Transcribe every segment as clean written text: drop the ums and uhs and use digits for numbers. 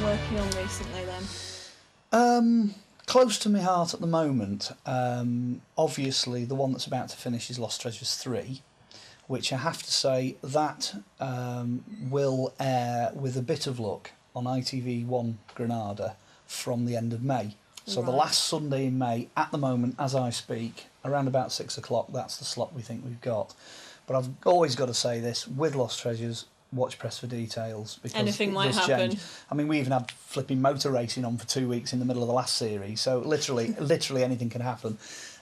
working on recently then? Close to my heart at the moment. Obviously, the one that's about to finish is Lost Treasures 3, which I have to say that will air with a bit of luck on ITV1 Granada from the end of May. So the last Sunday in May, at the moment, as I speak, around about 6 o'clock, that's the slot we think we've got. But I've always got to say this, with Lost Treasures, watch press for details, because anything might happen. Change. I mean, we even had flipping motor racing on for 2 weeks in the middle of the last series, so literally anything can happen.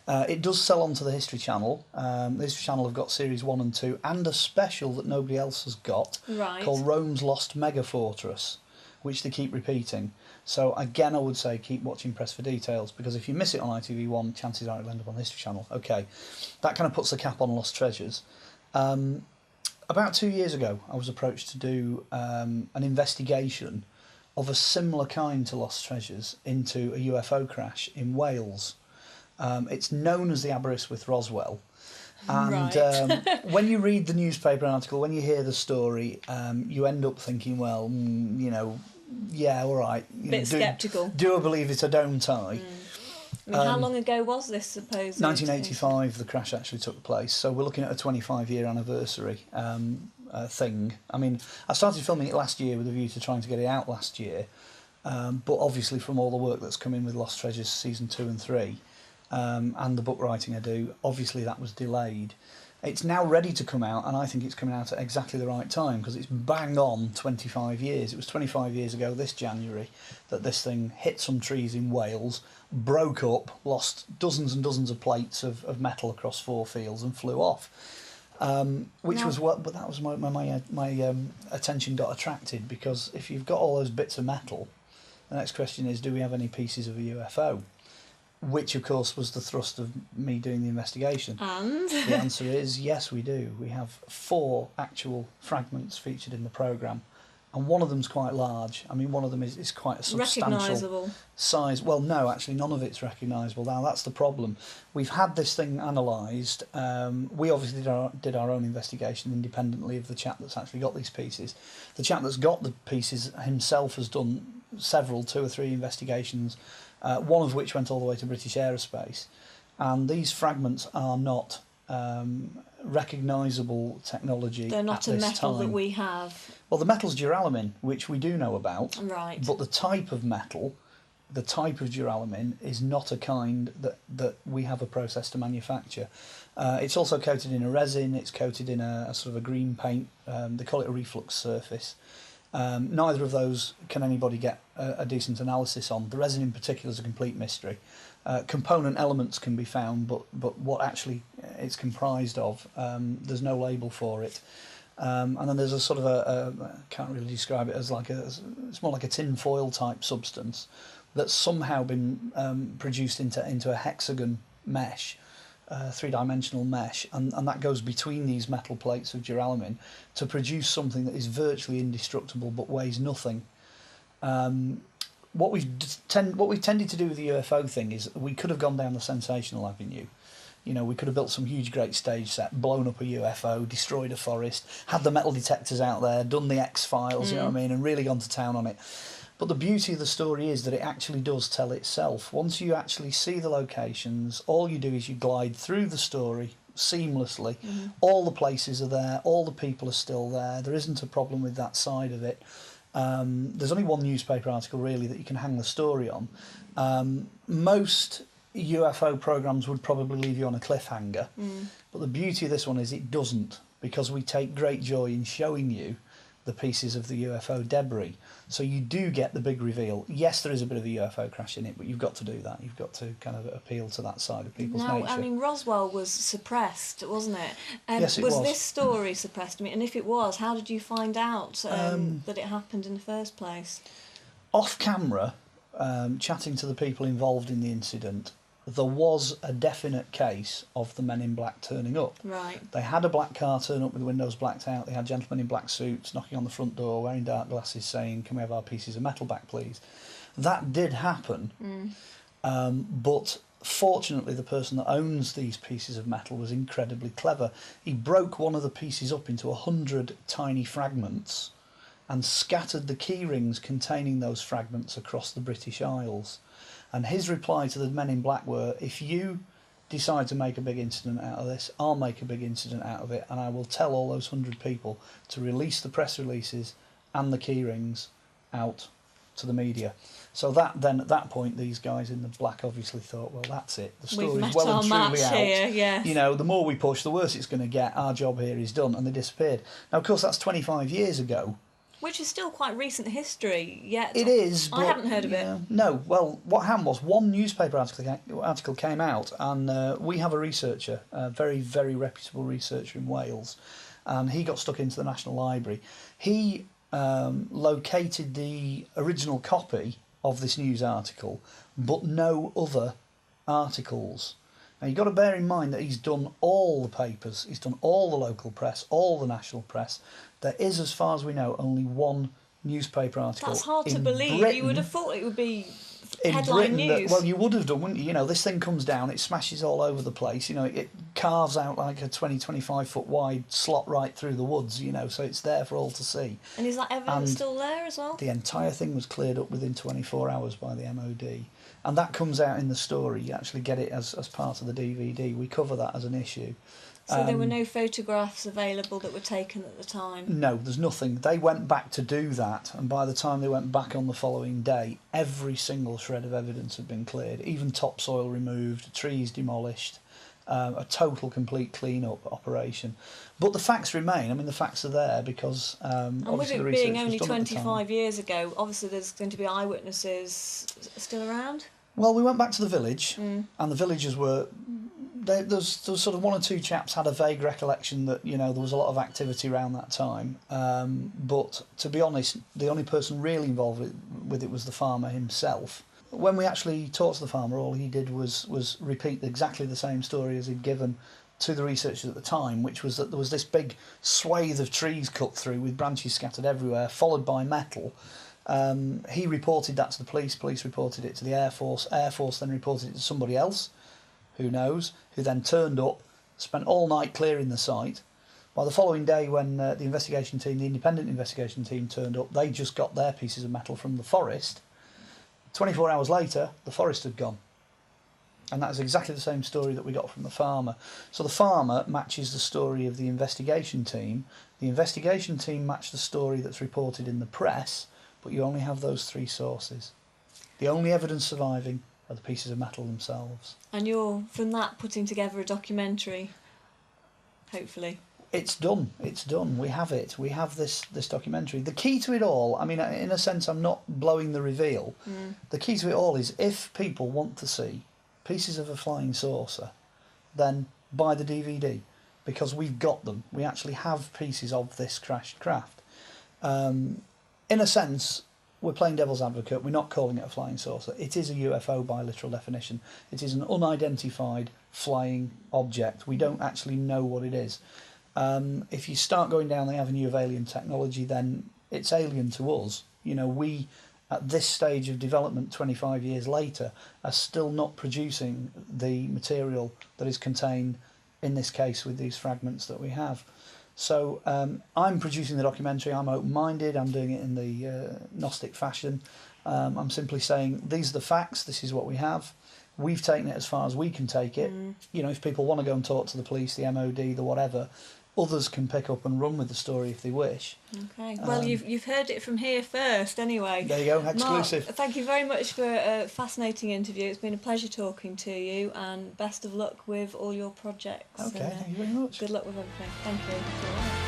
It does sell onto the History Channel. The History Channel have got series 1 and 2 and a special that nobody else has got called Rome's Lost Mega Fortress, which they keep repeating. So again, I would say keep watching press for details, because if you miss it on ITV1, chances are it'll end up on the History Channel. Okay, that kind of puts the cap on Lost Treasures. About 2 years ago, I was approached to do an investigation of a similar kind to Lost Treasures into a UFO crash in Wales. It's known as the Aberystwyth Roswell. And when you read the newspaper article, when you hear the story, you end up thinking, well, you know, yeah, all right. Bit sceptical. Do I believe it or don't I? I mean, how long ago was this, supposed? 1985, the crash actually took place. So we're looking at a 25-year anniversary thing. I mean, I started filming it last year with a view to trying to get it out last year. But obviously from all the work that's come in with Lost Treasures Season 2 and 3, and the book writing I do, obviously that was delayed. It's now ready to come out, and I think it's coming out at exactly the right time, because it's bang on 25 years. It was 25 years ago this January that this thing hit some trees in Wales, broke up, lost dozens and dozens of plates of metal across 4 fields and flew off. But that was my attention got attracted, because if you've got all those bits of metal, the next question is, do we have any pieces of a UFO? Which, of course, was the thrust of me doing the investigation. And? The answer is yes, we do. We have 4 actual fragments featured in the programme, and one of them's quite large. I mean, one of them is quite a substantial size. Well, no, actually, none of it's recognisable. Now, that's the problem. We've had this thing analysed. We obviously did our own investigation independently of the chap that's actually got these pieces. The chap that's got the pieces himself has done 2 or 3 investigations, one of which went all the way to British Aerospace, and these fragments are not recognisable technology. They're not a metal time. That we have. Well, the metal's duralumin, which we do know about, right? But the type of metal, the type of duralumin, is not a kind that we have a process to manufacture. It's also coated in a resin. It's coated in a sort of a green paint. They call it a reflux surface. Neither of those can anybody get a decent analysis on. The resin in particular is a complete mystery. Component elements can be found, but what actually it's comprised of, there's no label for it. And then there's a sort of I can't really describe it as it's more like a tin foil type substance that's somehow been produced into a hexagon mesh. 3-dimensional mesh, and that goes between these metal plates of duralumin to produce something that is virtually indestructible but weighs nothing. What we've tended to do with the UFO thing is we could have gone down the sensational avenue. You know, we could have built some huge great stage set, blown up a UFO, destroyed a forest, had the metal detectors out there, done the X-Files, you know what I mean, and really gone to town on it. But the beauty of the story is that it actually does tell itself. Once you actually see the locations, all you do is you glide through the story seamlessly. All the places are there, all the people are still there. There isn't a problem with that side of it. There's only one newspaper article really that you can hang the story on. Most UFO programmes would probably leave you on a cliffhanger, but the beauty of this one is it doesn't, because we take great joy in showing you the pieces of the UFO debris. So you do get the big reveal. Yes, there is a bit of a UFO crash in it, but you've got to do that. You've got to kind of appeal to that side of people's nature. I mean, Roswell was suppressed, wasn't it? Yes, it was. Was this story suppressed? I mean, and if it was, how did you find out that it happened in the first place? Off camera, chatting to the people involved in the incident, there was a definite case of the men in black turning up. Right. They had a black car turn up with the windows blacked out. They had gentlemen in black suits knocking on the front door, wearing dark glasses, saying, "Can we have our pieces of metal back, please?" That did happen. But fortunately, the person that owns these pieces of metal was incredibly clever. He broke one of the pieces up into 100 tiny fragments and scattered the key rings containing those fragments across the British Isles. And his reply to the men in black were, if you decide to make a big incident out of this, I'll make a big incident out of it, and I will tell all those 100 people to release the press releases and the key rings out to the media. So that then at that point these guys in the black obviously thought, well, that's it, the story's well and truly out here, yes. You know, the more we push, the worse it's going to get, our job here is done, and they disappeared. Now of course that's 25 years ago, which is still quite recent history, yet it is, but, I haven't heard of it. No, well, what happened was one newspaper article came out, and we have a researcher, a very, very reputable researcher in Wales, and he got stuck into the National Library. He located the original copy of this news article, but no other articles. Now you've got to bear in mind that he's done all the papers, he's done all the local press, all the national press. There is, as far as we know, only one newspaper article. That's hard to believe. Britain, you would have thought it would be in headline Britain, news. well, you would have done, wouldn't you? You know, this thing comes down, it smashes all over the place. You know, it carves out like a 20-25 foot wide slot right through the woods. You know, so it's there for all to see. And is that evidence And still there as well? The entire thing was cleared up within 24 hours by the MOD. And that comes out in the story. You actually get it as part of the DVD. We cover that as an issue. So there were no photographs available that were taken at the time? No, there's nothing. They went back to do that, and by the time they went back on the following day, every single shred of evidence had been cleared, even topsoil removed, trees demolished, a total, complete clean-up operation. But the facts remain. I mean, the facts are there because and with obviously it the being research only was done at the time. 25 years ago, obviously there's going to be eyewitnesses still around? Well, we went back to the village, and the villagers were... There was sort of one or two chaps had a vague recollection that, you know, there was a lot of activity around that time. But to be honest, the only person really involved with it was the farmer himself. When we actually talked to the farmer, all he did was repeat exactly the same story as he'd given to the researchers at the time, which was that there was this big swathe of trees cut through with branches scattered everywhere, followed by metal. He reported that to the police reported it to the Air Force then reported it to somebody else, who knows, who then turned up, spent all night clearing the site. By the following day, when the investigation team, the independent investigation team, turned up, they just got their pieces of metal from the forest. 24 hours later, the forest had gone. And that's exactly the same story that we got from the farmer. So the farmer matches the story of the investigation team. The investigation team matched the story that's reported in the press, but you only have those three sources. The only evidence surviving are the pieces of metal themselves. And you're, from that, putting together a documentary, hopefully. It's done. We have it. We have this documentary. The key to it all, I mean, in a sense, I'm not blowing the reveal. The key to it all is if people want to see pieces of a flying saucer, then buy the DVD, because we've got them. We actually have pieces of this crashed craft. In a sense, we're playing devil's advocate. We're not calling it a flying saucer. It is a UFO by literal definition. It is an unidentified flying object. We don't actually know what it is. If you start going down the avenue of alien technology, then it's alien to us. You know, we, at this stage of development 25 years later, are still not producing the material that is contained in this case with these fragments that we have. So I'm producing the documentary. I'm open-minded. I'm doing it in the Gnostic fashion. I'm simply saying, these are the facts. This is what we have. We've taken it as far as we can take it. You know, if people want to go and talk to the police, the MOD, the whatever, others can pick up and run with the story if they wish. Okay. Well, you've heard it from here first, anyway. There you go, exclusive. Mark, thank you very much for a fascinating interview. It's been a pleasure talking to you, and best of luck with all your projects. Okay, thank you very much. Good luck with everything. Thank you.